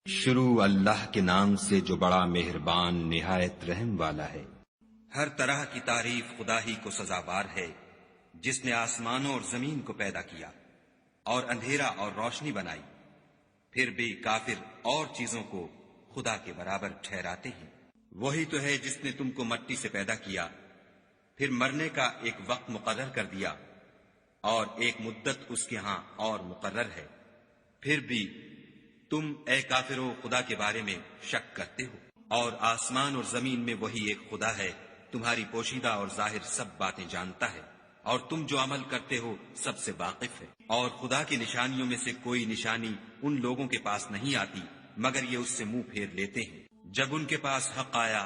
شروع اللہ کے نام سے جو بڑا مہربان نہایت رحم والا ہے۔ ہر طرح کی تعریف خدا ہی کو سزاوار ہے، جس نے آسمانوں اور زمین کو پیدا کیا اور اندھیرا اور روشنی بنائی۔ پھر بھی کافر اور چیزوں کو خدا کے برابر ٹھہراتے ہیں۔ وہی تو ہے جس نے تم کو مٹی سے پیدا کیا، پھر مرنے کا ایک وقت مقرر کر دیا اور ایک مدت اس کے ہاں اور مقرر ہے۔ پھر بھی تم اے کافرو خدا کے بارے میں شک کرتے ہو، اور آسمان اور زمین میں وہی ایک خدا ہے، تمہاری پوشیدہ اور ظاہر سب باتیں جانتا ہے، اور تم جو عمل کرتے ہو سب سے واقف ہے۔ اور خدا کی نشانیوں میں سے کوئی نشانی ان لوگوں کے پاس نہیں آتی مگر یہ اس سے منہ پھیر لیتے ہیں۔ جب ان کے پاس حق آیا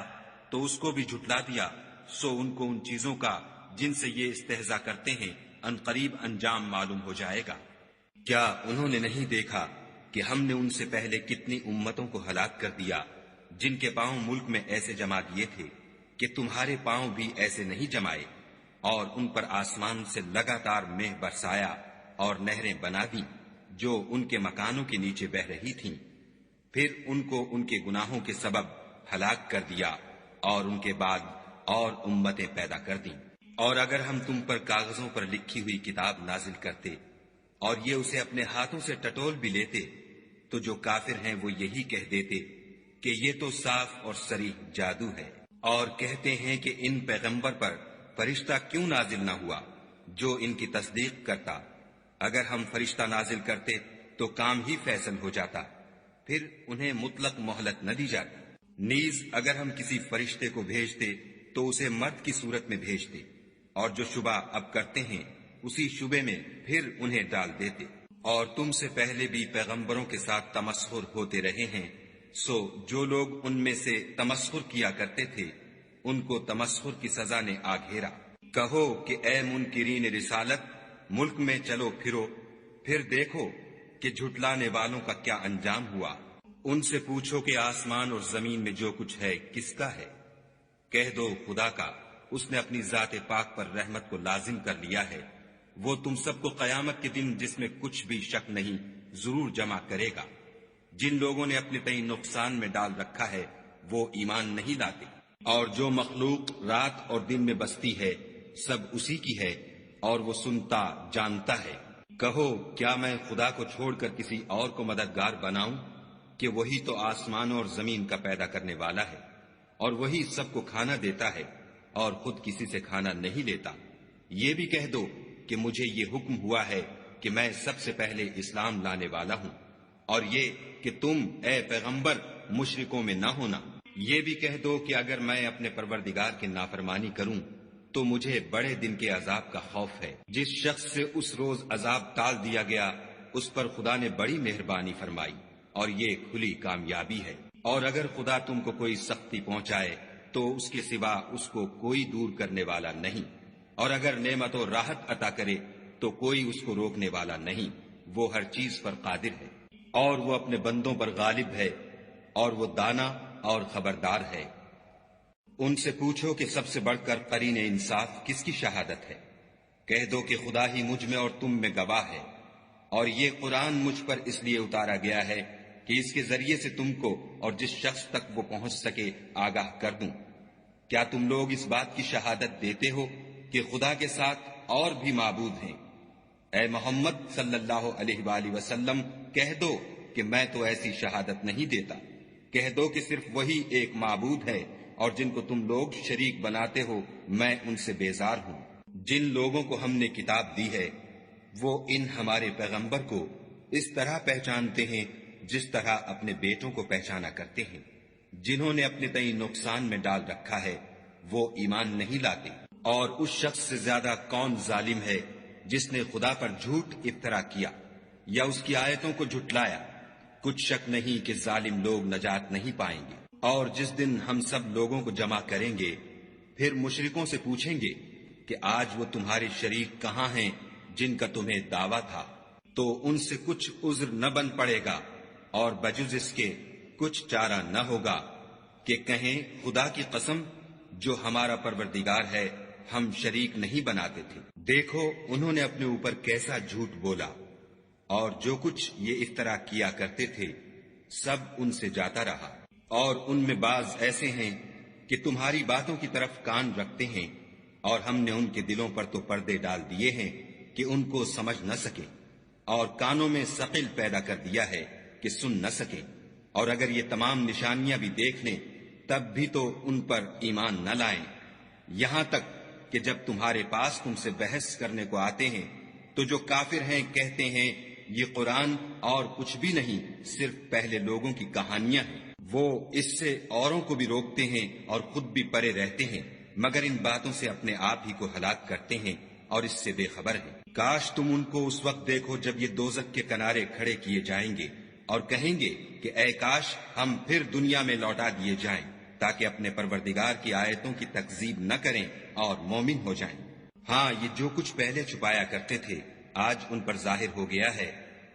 تو اس کو بھی جھٹلا دیا، سو ان کو ان چیزوں کا جن سے یہ استہزاء کرتے ہیں ان قریب انجام معلوم ہو جائے گا۔ کیا انہوں نے نہیں دیکھا کہ ہم نے ان سے پہلے کتنی امتوں کو ہلاک کر دیا جن کے پاؤں ملک میں ایسے جما دیے تھے کہ تمہارے پاؤں بھی ایسے نہیں جمائے، اور ان پر آسمان سے لگاتار مہ برسایا اور نہریں بنا دیں جو ان کے مکانوں کے نیچے بہ رہی تھیں۔ پھر ان کو ان کے گناہوں کے سبب ہلاک کر دیا اور ان کے بعد اور امتیں پیدا کر دیں۔ اور اگر ہم تم پر کاغذوں پر لکھی ہوئی کتاب نازل کرتے اور یہ اسے اپنے ہاتھوں سے ٹٹول بھی لیتے تو جو کافر ہیں وہ یہی کہہ دیتے کہ یہ تو صاف اور صریح جادو ہے، اور کہتے ہیں کہ ان پیغمبر پر فرشتہ کیوں نازل نہ ہوا جو ان کی تصدیق کرتا۔ اگر ہم فرشتہ نازل کرتے تو کام ہی فیصل ہو جاتا، پھر انہیں مطلق مہلت نہ دی جاتی۔ نیز اگر ہم کسی فرشتے کو بھیجتے تو اسے مرد کی صورت میں بھیجتے، اور جو شبہ اب کرتے ہیں اسی شبے میں پھر انہیں ڈال دیتے۔ اور تم سے پہلے بھی پیغمبروں کے ساتھ تمسخر ہوتے رہے ہیں، سو جو لوگ ان میں سے تمسخر کیا کرتے تھے ان کو تمسخر کی سزا نے آ گھیرا۔ کہو کہ اے منکرین رسالت، ملک میں چلو پھرو، پھر دیکھو کہ جھٹلانے والوں کا کیا انجام ہوا۔ ان سے پوچھو کہ آسمان اور زمین میں جو کچھ ہے کس کا ہے؟ کہہ دو خدا کا، اس نے اپنی ذات پاک پر رحمت کو لازم کر لیا ہے۔ وہ تم سب کو قیامت کے دن جس میں کچھ بھی شک نہیں ضرور جمع کرے گا۔ جن لوگوں نے اپنے تئیں نقصان میں ڈال رکھا ہے وہ ایمان نہیں لاتے، اور جو مخلوق رات اور دن میں بستی ہے سب اسی کی ہے، اور وہ سنتا جانتا ہے۔ کہو کیا میں خدا کو چھوڑ کر کسی اور کو مددگار بناؤں کہ وہی تو آسمانوں اور زمین کا پیدا کرنے والا ہے، اور وہی سب کو کھانا دیتا ہے اور خود کسی سے کھانا نہیں لیتا۔ یہ بھی کہہ دو کہ مجھے یہ حکم ہوا ہے کہ میں سب سے پہلے اسلام لانے والا ہوں، اور یہ کہ تم اے پیغمبر مشرکوں میں نہ ہونا۔ یہ بھی کہہ دو کہ اگر میں اپنے پروردگار کی نافرمانی کروں تو مجھے بڑے دن کے عذاب کا خوف ہے۔ جس شخص سے اس روز عذاب ٹال دیا گیا اس پر خدا نے بڑی مہربانی فرمائی، اور یہ کھلی کامیابی ہے۔ اور اگر خدا تم کو کوئی سختی پہنچائے تو اس کے سوا اس کو کوئی دور کرنے والا نہیں، اور اگر نعمت و راحت عطا کرے تو کوئی اس کو روکنے والا نہیں۔ وہ ہر چیز پر قادر ہے، اور وہ اپنے بندوں پر غالب ہے، اور وہ دانا اور خبردار ہے۔ ان سے پوچھو کہ سب سے بڑھ کر قرین انصاف کس کی شہادت ہے؟ کہہ دو کہ خدا ہی مجھ میں اور تم میں گواہ ہے، اور یہ قرآن مجھ پر اس لیے اتارا گیا ہے کہ اس کے ذریعے سے تم کو اور جس شخص تک وہ پہنچ سکے آگاہ کر دوں۔ کیا تم لوگ اس بات کی شہادت دیتے ہو کہ خدا کے ساتھ اور بھی معبود ہیں؟ اے محمد صلی اللہ علیہ وآلہ وسلم کہہ دو کہ میں تو ایسی شہادت نہیں دیتا۔ کہہ دو کہ صرف وہی ایک معبود ہے، اور جن کو تم لوگ شریک بناتے ہو میں ان سے بیزار ہوں۔ جن لوگوں کو ہم نے کتاب دی ہے وہ ان ہمارے پیغمبر کو اس طرح پہچانتے ہیں جس طرح اپنے بیٹوں کو پہچانا کرتے ہیں۔ جنہوں نے اپنے تئیں نقصان میں ڈال رکھا ہے وہ ایمان نہیں لاتے۔ اور اس شخص سے زیادہ کون ظالم ہے جس نے خدا پر جھوٹ افطرا کیا یا اس کی آیتوں کو جھٹلایا؟ کچھ شک نہیں کہ ظالم لوگ نجات نہیں پائیں گے۔ اور جس دن ہم سب لوگوں کو جمع کریں گے پھر مشرکوں سے پوچھیں گے کہ آج وہ تمہارے شریک کہاں ہیں جن کا تمہیں دعویٰ تھا؟ تو ان سے کچھ عذر نہ بن پڑے گا، اور بجز اس کے کچھ چارہ نہ ہوگا کہ کہیں خدا کی قسم جو ہمارا پروردگار ہے ہم شریک نہیں بناتے تھے۔ دیکھو انہوں نے اپنے اوپر کیسا جھوٹ بولا، اور جو کچھ یہ افطرا کیا کرتے تھے سب ان سے جاتا رہا، اور ان میں بعض ایسے ہیں کہ تمہاری باتوں کی طرف کان رکھتے ہیں، اور ہم نے ان کے دلوں پر تو پردے ڈال دیے ہیں کہ ان کو سمجھ نہ سکیں، اور کانوں میں ثقل پیدا کر دیا ہے کہ سن نہ سکیں، اور اگر یہ تمام نشانیاں بھی دیکھ لیں تب بھی تو ان پر ایمان نہ لائیں، یہاں تک کہ جب تمہارے پاس تم سے بحث کرنے کو آتے ہیں تو جو کافر ہیں کہتے ہیں یہ قرآن اور کچھ بھی نہیں، صرف پہلے لوگوں کی کہانیاں ہیں۔ وہ اس سے اوروں کو بھی روکتے ہیں اور خود بھی پرے رہتے ہیں، مگر ان باتوں سے اپنے آپ ہی کو ہلاک کرتے ہیں اور اس سے بے خبر ہیں۔ کاش تم ان کو اس وقت دیکھو جب یہ دوزخ کے کنارے کھڑے کیے جائیں گے اور کہیں گے کہ اے کاش ہم پھر دنیا میں لوٹا دیے جائیں تاکہ اپنے پروردگار کی آیتوں کی تکذیب نہ کریں اور مومن ہو جائیں۔ ہاں، یہ جو کچھ پہلے چھپایا کرتے تھے آج ان پر ظاہر ہو گیا ہے،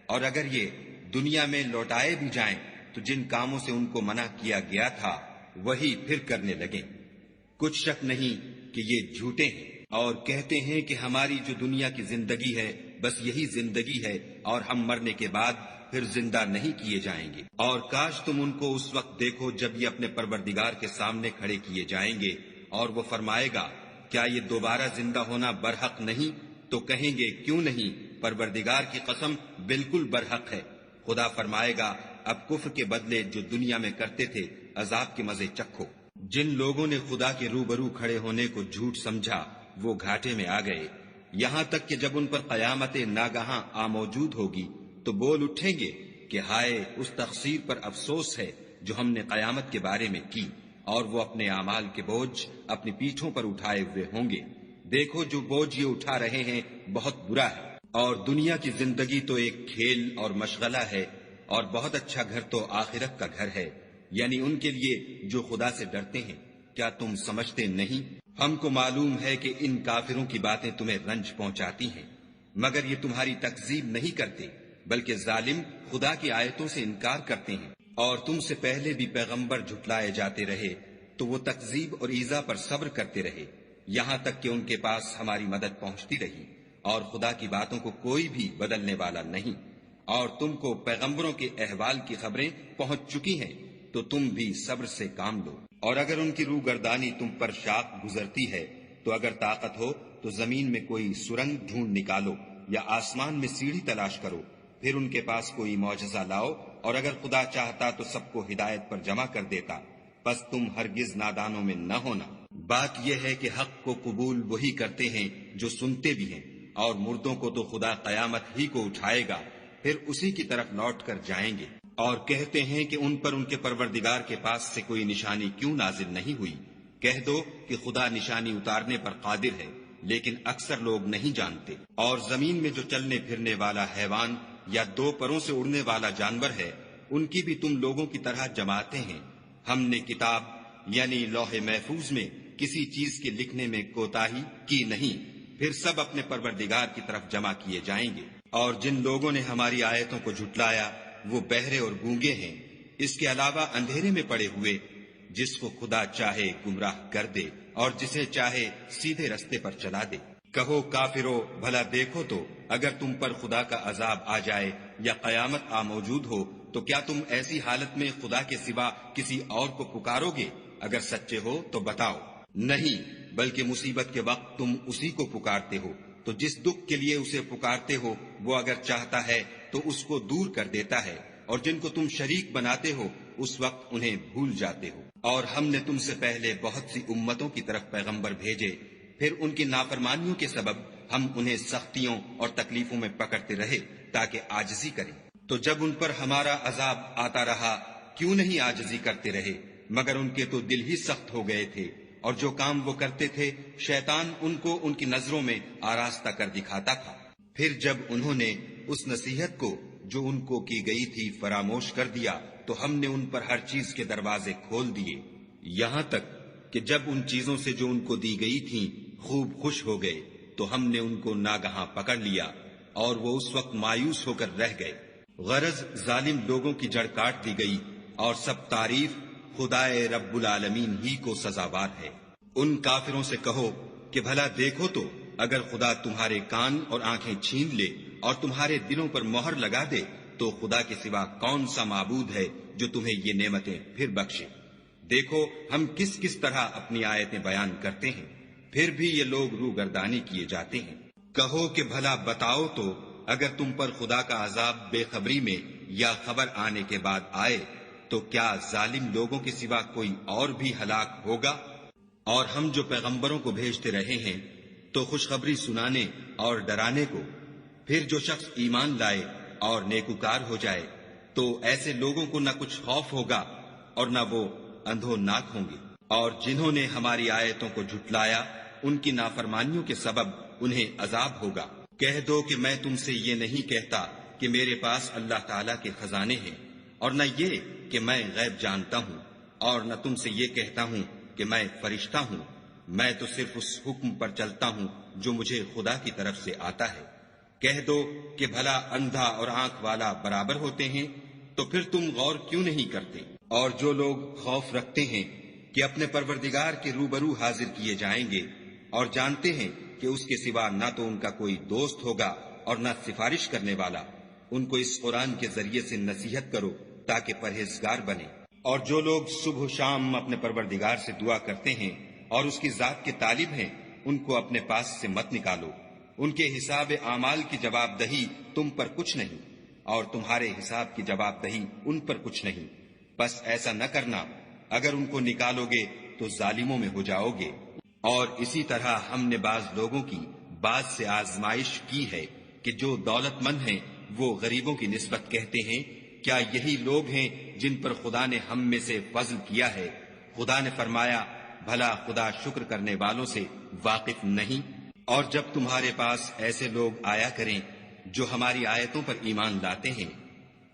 اور اگر یہ دنیا میں لوٹائے بھی جائیں تو جن کاموں سے ان کو منع کیا گیا تھا وہی پھر کرنے لگیں۔ کچھ شک نہیں کہ یہ جھوٹے ہیں اور کہتے ہیں کہ ہماری جو دنیا کی زندگی ہے بس یہی زندگی ہے اور ہم مرنے کے بعد پھر زندہ نہیں کیے جائیں گے۔ اور کاش تم ان کو اس وقت دیکھو جب یہ اپنے پروردگار کے سامنے کھڑے کیے جائیں گے اور وہ فرمائے گا کیا یہ دوبارہ زندہ ہونا برحق نہیں؟ تو کہیں گے کیوں نہیں، پروردگار کی قسم بالکل برحق ہے۔ خدا فرمائے گا اب کفر کے بدلے جو دنیا میں کرتے تھے عذاب کے مزے چکھو۔ جن لوگوں نے خدا کے روبرو کھڑے ہونے کو جھوٹ سمجھا وہ گھاٹے میں آ گئے، یہاں تک کہ جب ان پر قیامت ناگہاں آ موجود ہوگی تو بول اٹھیں گے کہ ہائے اس تقصیر پر افسوس ہے جو ہم نے قیامت کے بارے میں کی، اور وہ اپنے اعمال کے بوجھ اپنی پیٹھوں پر اٹھائے ہوئے ہوں گے۔ دیکھو جو بوجھ یہ اٹھا رہے ہیں بہت برا ہے، اور دنیا کی زندگی تو ایک کھیل اور مشغلہ ہے، اور بہت اچھا گھر تو آخرت کا گھر ہے، یعنی ان کے لیے جو خدا سے ڈرتے ہیں۔ کیا تم سمجھتے نہیں؟ ہم کو معلوم ہے کہ ان کافروں کی باتیں تمہیں رنج پہنچاتی ہیں، مگر یہ تمہاری تکذیب نہیں کرتے، بلکہ ظالم خدا کی آیتوں سے انکار کرتے ہیں۔ اور تم سے پہلے بھی پیغمبر جھٹلائے جاتے رہے تو وہ تکذیب اور ایذا پر صبر کرتے رہے، یہاں تک کہ ان کے پاس ہماری مدد پہنچتی رہی، اور خدا کی باتوں کو کوئی بھی بدلنے والا نہیں۔ اور تم کو پیغمبروں کے احوال کی خبریں پہنچ چکی ہیں تو تم بھی صبر سے کام لو۔ اور اگر ان کی روگردانی تم پر شاق گزرتی ہے تو اگر طاقت ہو تو زمین میں کوئی سرنگ ڈھونڈ نکالو یا آسمان میں سیڑھی تلاش کرو، پھر ان کے پاس کوئی معجزہ لاؤ، اور اگر خدا چاہتا تو سب کو ہدایت پر جمع کر دیتا، بس تم ہرگز نادانوں میں نہ ہونا۔ بات یہ ہے کہ حق کو قبول وہی کرتے ہیں جو سنتے بھی ہیں، اور مردوں کو تو خدا قیامت ہی کو اٹھائے گا، پھر اسی کی طرف لوٹ کر جائیں گے۔ اور کہتے ہیں کہ ان پر ان کے پروردگار کے پاس سے کوئی نشانی کیوں نازل نہیں ہوئی؟ کہہ دو کہ خدا نشانی اتارنے پر قادر ہے، لیکن اکثر لوگ نہیں جانتے۔ اور زمین میں جو چلنے پھرنے والا حیوان یا دو پروں سے اڑنے والا جانور ہے ان کی بھی تم لوگوں کی طرح جماعتیں ہیں۔ ہم نے کتاب یعنی لوح محفوظ میں کسی چیز کے لکھنے میں کوتاہی کی نہیں، پھر سب اپنے پروردگار کی طرف جمع کیے جائیں گے۔ اور جن لوگوں نے ہماری آیتوں کو جھٹلایا وہ بہرے اور گونگے ہیں، اس کے علاوہ اندھیرے میں پڑے ہوئے، جس کو خدا چاہے گمراہ کر دے اور جسے چاہے سیدھے رستے پر چلا دے۔ کہو کافرو بھلا دیکھو تو اگر تم پر خدا کا عذاب آ جائے یا قیامت آ موجود ہو تو کیا تم ایسی حالت میں خدا کے سوا کسی اور کو پکارو گے؟ اگر سچے ہو تو بتاؤ۔ نہیں، بلکہ مصیبت کے وقت تم اسی کو پکارتے ہو، تو جس دکھ کے لیے اسے پکارتے ہو وہ اگر چاہتا ہے تو اس کو دور کر دیتا ہے، اور جن کو تم شریک بناتے ہو اس وقت انہیں بھول جاتے ہو۔ اور ہم نے تم سے پہلے بہت سی امتوں کی طرف پیغمبر بھیجے، پھر ان کی نافرمانیوں کے سبب ہم انہیں سختیوں اور تکلیفوں میں پکڑتے رہے تاکہ عاجزی کریں۔ تو جب ان پر ہمارا عذاب آتا رہا کیوں نہیں عاجزی کرتے رہے، مگر ان کے تو دل ہی سخت ہو گئے تھے، اور جو کام وہ کرتے تھے شیطان ان کو ان کی نظروں میں آراستہ کر دکھاتا تھا۔ پھر جب انہوں نے اس نصیحت کو جو ان کو کی گئی تھی فراموش کر دیا تو ہم نے ان پر ہر چیز کے دروازے کھول دیے، یہاں تک کہ جب ان چیزوں سے جو ان کو دی گئی تھیں خوب خوش ہو گئے تو ہم نے ان کو ناگہاں پکڑ لیا اور وہ اس وقت مایوس ہو کر رہ گئے۔ غرض ظالم لوگوں کی جڑ کاٹ دی گئی، اور سب تعریف خدائے رب العالمین ہی کو سزاوار ہے۔ ان کافروں سے کہو کہ بھلا دیکھو تو اگر خدا تمہارے کان اور آنکھیں چھین لے اور تمہارے دلوں پر مہر لگا دے تو خدا کے سوا کون سا معبود ہے جو تمہیں یہ نعمتیں پھر بخشے۔ دیکھو ہم کس کس طرح اپنی آیتیں بیان کرتے ہیں، پھر بھی یہ لوگ روگردانی کیے جاتے ہیں۔ کہو کہ بھلا بتاؤ تو، اگر تم پر خدا کا عذاب بے خبری میں یا خبر آنے کے بعد آئے تو کیا ظالم لوگوں کے سوا کوئی اور بھی ہلاک ہوگا؟ اور ہم جو پیغمبروں کو بھیجتے رہے ہیں تو خوشخبری سنانے اور ڈرانے کو، پھر جو شخص ایمان لائے اور نیکوکار ہو جائے تو ایسے لوگوں کو نہ کچھ خوف ہوگا اور نہ وہ اندھوناک ہوں گے۔ اور جنہوں نے ہماری آیتوں کو جھٹلایا ان کی نافرمانیوں کے سبب انہیں عذاب ہوگا۔ کہہ دو کہ میں تم سے یہ نہیں کہتا کہ میرے پاس اللہ تعالیٰ کے خزانے ہیں، اور نہ یہ کہ میں غیب جانتا ہوں، اور نہ تم سے یہ کہتا ہوں کہ میں فرشتہ ہوں۔ میں تو صرف اس حکم پر چلتا ہوں جو مجھے خدا کی طرف سے آتا ہے۔ کہہ دو کہ بھلا اندھا اور آنکھ والا برابر ہوتے ہیں؟ تو پھر تم غور کیوں نہیں کرتے؟ اور جو لوگ خوف رکھتے ہیں کہ اپنے پروردگار کے روبرو حاضر کیے جائیں گے اور جانتے ہیں کہ اس کے سوا نہ تو ان کا کوئی دوست ہوگا اور نہ سفارش کرنے والا، ان کو اس قرآن کے ذریعے سے نصیحت کرو تاکہ پرہیزگار بنے۔ اور جو لوگ صبح و شام اپنے پروردگار سے دعا کرتے ہیں اور اس کی ذات کے طالب ہیں، ان کو اپنے پاس سے مت نکالو۔ ان کے حساب اعمال کی جواب دہی تم پر کچھ نہیں، اور تمہارے حساب کی جواب دہی ان پر کچھ نہیں۔ بس ایسا نہ کرنا، اگر ان کو نکالو گے تو ظالموں میں ہو جاؤ گے۔ اور اسی طرح ہم نے بعض لوگوں کی بعض سے آزمائش کی ہے کہ جو دولت مند ہیں وہ غریبوں کی نسبت کہتے ہیں کیا یہی لوگ ہیں جن پر خدا نے ہم میں سے فضل کیا ہے؟ خدا نے فرمایا بھلا خدا شکر کرنے والوں سے واقف نہیں؟ اور جب تمہارے پاس ایسے لوگ آیا کریں جو ہماری آیتوں پر ایمان لاتے ہیں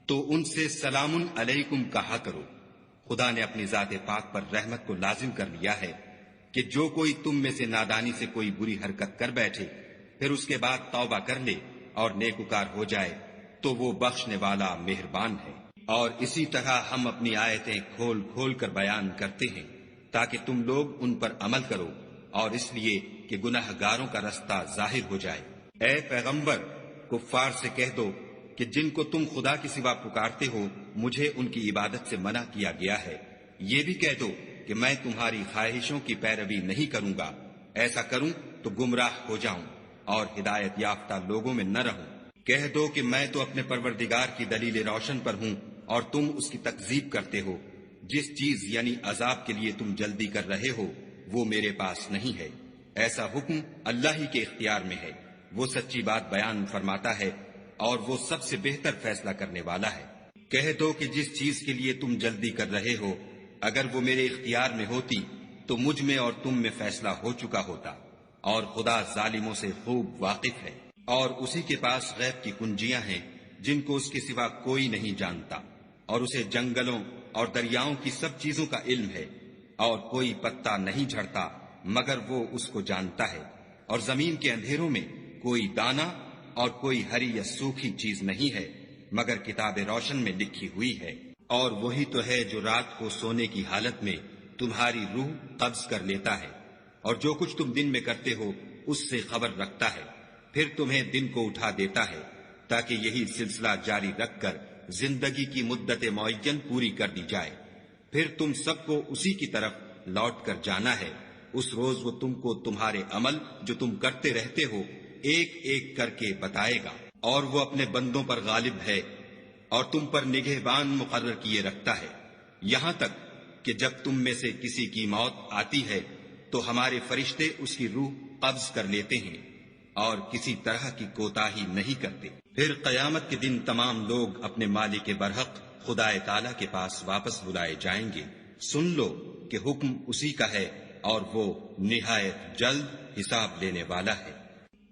تو ان سے سلام علیکم کہا کرو۔ خدا نے اپنی ذات پاک پر رحمت کو لازم کر لیا ہے کہ جو کوئی تم میں سے نادانی سے کوئی بری حرکت کر بیٹھے پھر اس کے بعد توبہ کر لے اور نیکوکار ہو جائے تو وہ بخشنے والا مہربان ہے۔ اور اسی طرح ہم اپنی آیتیں کھول کھول کر بیان کرتے ہیں تاکہ تم لوگ ان پر عمل کرو، اور اس لیے کہ گناہ گاروں کا رستہ ظاہر ہو جائے۔ اے پیغمبر، کفار سے کہہ دو کہ جن کو تم خدا کے سوا پکارتے ہو مجھے ان کی عبادت سے منع کیا گیا ہے۔ یہ بھی کہہ دو کہ میں تمہاری خواہشوں کی پیروی نہیں کروں گا، ایسا کروں تو گمراہ ہو جاؤں اور ہدایت یافتہ لوگوں میں نہ رہوں۔ کہہ دو کہ میں تو اپنے پروردگار کی دلیل روشن پر ہوں اور تم اس کی تکذیب کرتے ہو۔ جس چیز یعنی عذاب کے لیے تم جلدی کر رہے ہو وہ میرے پاس نہیں ہے، ایسا حکم اللہ ہی کے اختیار میں ہے۔ وہ سچی بات بیان فرماتا ہے اور وہ سب سے بہتر فیصلہ کرنے والا ہے۔ کہہ دو کہ جس چیز کے لیے تم جلدی کر رہے ہو اگر وہ میرے اختیار میں ہوتی تو مجھ میں اور تم میں فیصلہ ہو چکا ہوتا، اور خدا ظالموں سے خوب واقف ہے۔ اور اسی کے پاس غیب کی کنجیاں ہیں جن کو اس کے سوا کوئی نہیں جانتا، اور اسے جنگلوں اور دریاؤں کی سب چیزوں کا علم ہے، اور کوئی پتا نہیں جھڑتا مگر وہ اس کو جانتا ہے، اور زمین کے اندھیروں میں کوئی دانہ اور کوئی ہری یا سوکھی چیز نہیں ہے مگر کتاب روشن میں لکھی ہوئی ہے۔ اور وہی تو ہے جو رات کو سونے کی حالت میں تمہاری روح قبض کر لیتا ہے، اور جو کچھ تم دن میں کرتے ہو اس سے خبر رکھتا ہے، پھر تمہیں دن کو اٹھا دیتا ہے تاکہ یہی سلسلہ جاری رکھ کر زندگی کی مدت معین پوری کر دی جائے۔ پھر تم سب کو اسی کی طرف لوٹ کر جانا ہے۔ اس روز وہ تم کو تمہارے عمل جو تم کرتے رہتے ہو ایک ایک کر کے بتائے گا، اور وہ اپنے بندوں پر غالب ہے اور تم پر نگہبان مقرر کیے رکھتا ہے، یہاں تک کہ جب تم میں سے کسی کی موت آتی ہے تو ہمارے فرشتے اس کی روح قبض کر لیتے ہیں اور کسی طرح کی کوتاہی نہیں کرتے۔ پھر قیامت کے دن تمام لوگ اپنے مالک برحق خدا تعالی کے پاس واپس بلائے جائیں گے۔ سن لو کہ حکم اسی کا ہے اور وہ نہایت جلد حساب لینے والا ہے۔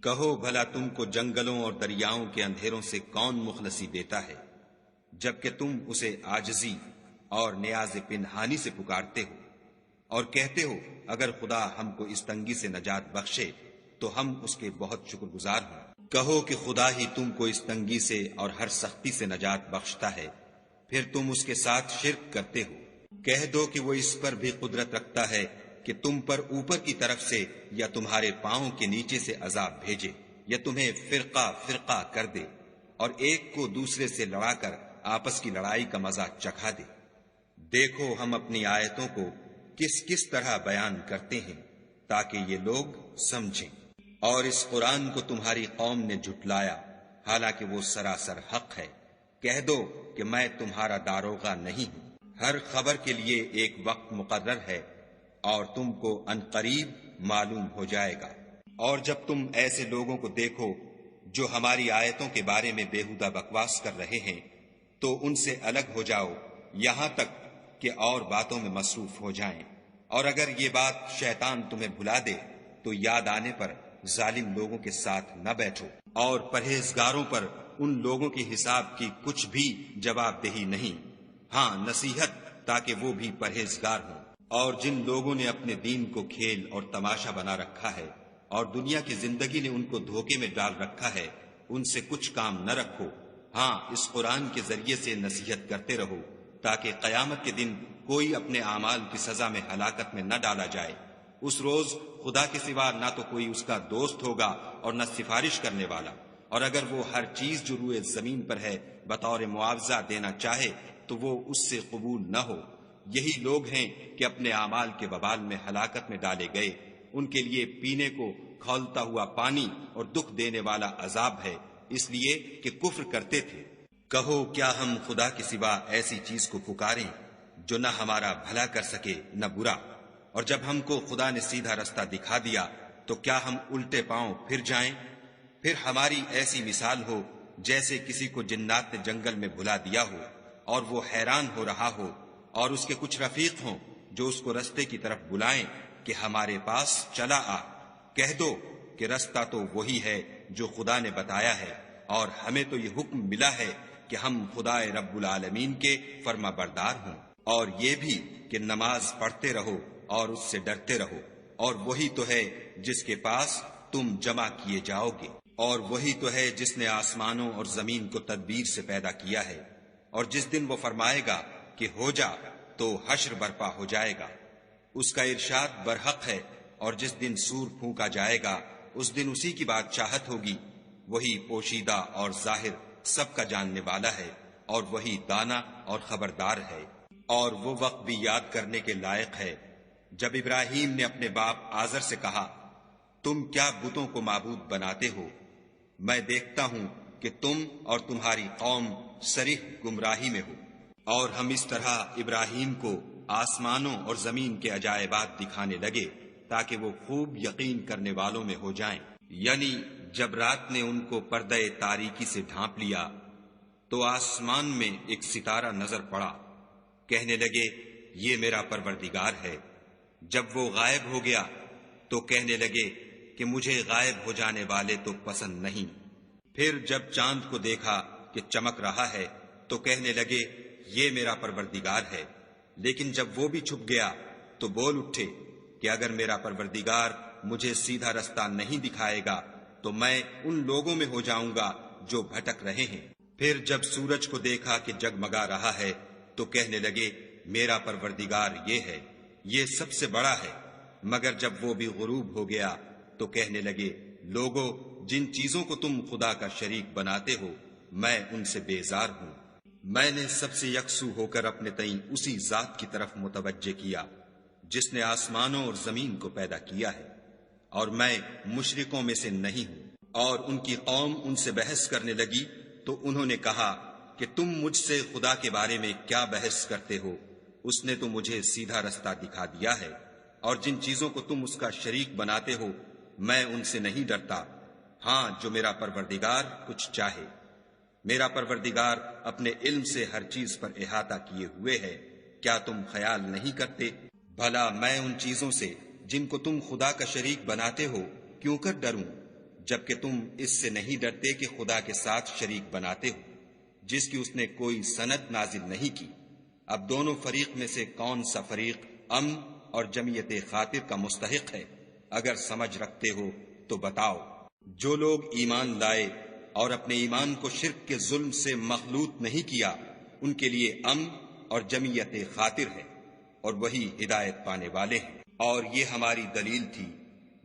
کہو بھلا تم کو جنگلوں اور دریاؤں کے اندھیروں سے کون مخلصی دیتا ہے جبکہ تم اسے عاجزی اور نیاز پنہانی سے پکارتے ہو اور کہتے ہو اگر خدا ہم کو اس تنگی سے نجات بخشے تو ہم اس کے بہت شکر گزار ہوں۔ کہو کہ خدا ہی تم کو اس تنگی سے اور ہر سختی سے نجات بخشتا ہے، پھر تم اس کے ساتھ شرک کرتے ہو۔ کہہ دو کہ وہ اس پر بھی قدرت رکھتا ہے کہ تم پر اوپر کی طرف سے یا تمہارے پاؤں کے نیچے سے عذاب بھیجے، یا تمہیں فرقہ فرقہ کر دے اور ایک کو دوسرے سے لڑا کر آپس کی لڑائی کا مزہ چکھا دے۔ دیکھو ہم اپنی آیتوں کو کس کس طرح بیان کرتے ہیں تاکہ یہ لوگ سمجھیں، اور اس قرآن کو تمہاری قوم نے جھٹلایا حالانکہ وہ سراسر حق ہے۔ کہہ دو کہ میں تمہارا داروغہ نہیں ہوں، ہر خبر کے لیے ایک وقت مقرر ہے اور تم کو عنقریب معلوم ہو جائے گا۔ اور جب تم ایسے لوگوں کو دیکھو جو ہماری آیتوں کے بارے میں بےہودہ بکواس کر رہے ہیں تو ان سے الگ ہو جاؤ یہاں تک کہ اور باتوں میں مصروف ہو جائیں، اور اگر یہ بات شیطان تمہیں بھلا دے تو یاد آنے پر ظالم لوگوں کے ساتھ نہ بیٹھو، اور پرہیزگاروں پر ان لوگوں کے حساب کی کچھ بھی جواب دہی نہیں، ہاں نصیحت تاکہ وہ بھی پرہیزگار ہوں۔ اور جن لوگوں نے اپنے دین کو کھیل اور تماشا بنا رکھا ہے اور دنیا کی زندگی نے ان کو دھوکے میں ڈال رکھا ہے، ان سے کچھ کام نہ رکھو، ہاں اس قرآن کے ذریعے سے نصیحت کرتے رہو تاکہ قیامت کے دن کوئی اپنے اعمال کی سزا میں ہلاکت میں نہ ڈالا جائے۔ اس روز خدا کے سوا نہ تو کوئی اس کا دوست ہوگا اور نہ سفارش کرنے والا، اور اگر وہ ہر چیز جو روئے زمین پر ہے بطور معاوضہ دینا چاہے تو وہ اس سے قبول نہ ہو۔ یہی لوگ ہیں کہ اپنے اعمال کے وبال میں ہلاکت میں ڈالے گئے، ان کے لیے پینے کو کھولتا ہوا پانی اور دکھ دینے والا عذاب ہے، اس لیے کہ کفر کرتے تھے۔ کہو کیا ہم خدا کے سوا ایسی چیز کو پکاریں جو نہ ہمارا بھلا کر سکے نہ برا، اور جب ہم کو خدا نے سیدھا رستہ دکھا دیا تو کیا ہم الٹے پاؤں پھر جائیں؟ پھر ہماری ایسی مثال ہو جیسے کسی کو جنات نے جنگل میں بھلا دیا ہو اور وہ حیران ہو رہا ہو، اور اس کے کچھ رفیق ہوں جو اس کو رستے کی طرف بلائیں کہ ہمارے پاس چلا آ۔ کہہ دو کہ رستہ تو وہی ہے جو خدا نے بتایا ہے، اور ہمیں تو یہ حکم ملا ہے کہ ہم خدا رب العالمین کے فرما بردار ہوں، اور یہ بھی کہ نماز پڑھتے رہو اور اس سے ڈرتے رہو، اور وہی تو ہے جس کے پاس تم جمع کیے جاؤ گے، اور وہی تو ہے جس نے آسمانوں اور زمین کو تدبیر سے پیدا کیا ہے، اور جس دن وہ فرمائے گا کہ ہو جا تو حشر برپا ہو جائے گا، اس کا ارشاد برحق ہے، اور جس دن سور پھونکا جائے گا اس دن اسی کی بادشاہت ہوگی، وہی پوشیدہ اور ظاہر سب کا جاننے والا ہے، اور وہی دانا اور خبردار ہے۔ اور وہ وقت بھی یاد کرنے کے لائق ہے جب ابراہیم نے اپنے باپ آزر سے کہا، تم کیا بتوں کو معبود بناتے ہو؟ میں دیکھتا ہوں کہ تم اور تمہاری قوم صریح گمراہی میں ہو۔ اور ہم اس طرح ابراہیم کو آسمانوں اور زمین کے عجائبات دکھانے لگے تاکہ وہ خوب یقین کرنے والوں میں ہو جائیں۔ یعنی جب رات نے ان کو پردہ تاریکی سے ڈھانپ لیا تو آسمان میں ایک ستارہ نظر پڑا، کہنے لگے یہ میرا پروردگار ہے۔ جب وہ غائب ہو گیا تو کہنے لگے کہ مجھے غائب ہو جانے والے تو پسند نہیں۔ پھر جب چاند کو دیکھا کہ چمک رہا ہے تو کہنے لگے یہ میرا پروردگار ہے، لیکن جب وہ بھی چھپ گیا تو بول اٹھے کہ اگر میرا پروردگار مجھے سیدھا رستہ نہیں دکھائے گا تو میں ان لوگوں میں ہو جاؤں گا جو بھٹک رہے ہیں۔ پھر جب سورج کو دیکھا کہ جگمگا رہا ہے تو کہنے لگے میرا پروردگار یہ ہے، یہ سب سے بڑا ہے۔ مگر جب وہ بھی غروب ہو گیا تو کہنے لگے لوگو جن چیزوں کو تم خدا کا شریک بناتے ہو میں ان سے بیزار ہوں۔ میں نے سب سے یکسو ہو کر اپنے تئیں اسی ذات کی طرف متوجہ کیا جس نے آسمانوں اور زمین کو پیدا کیا ہے، اور میں مشرکوں میں سے نہیں ہوں۔ اور ان کی قوم ان سے بحث کرنے لگی تو انہوں نے کہا کہ تم مجھ سے خدا کے بارے میں کیا بحث کرتے ہو؟ اس نے تو مجھے سیدھا رستہ دکھا دیا ہے، اور جن چیزوں کو تم اس کا شریک بناتے ہو میں ان سے نہیں ڈرتا، ہاں جو میرا پروردگار کچھ چاہے۔ میرا پروردگار اپنے علم سے ہر چیز پر احاطہ کیے ہوئے ہے، کیا تم خیال نہیں کرتے؟ بھلا میں ان چیزوں سے جن کو تم خدا کا شریک بناتے ہو کیوں کر ڈروں، جبکہ تم اس سے نہیں ڈرتے کہ خدا کے ساتھ شریک بناتے ہو جس کی اس نے کوئی سند نازل نہیں کی۔ اب دونوں فریق میں سے کون سا فریق امن اور جمعیت خاطر کا مستحق ہے؟ اگر سمجھ رکھتے ہو تو بتاؤ۔ جو لوگ ایمان لائے اور اپنے ایمان کو شرک کے ظلم سے مخلوط نہیں کیا ان کے لیے امن اور جمعیت خاطر ہے، اور وہی ہدایت پانے والے ہیں۔ اور یہ ہماری دلیل تھی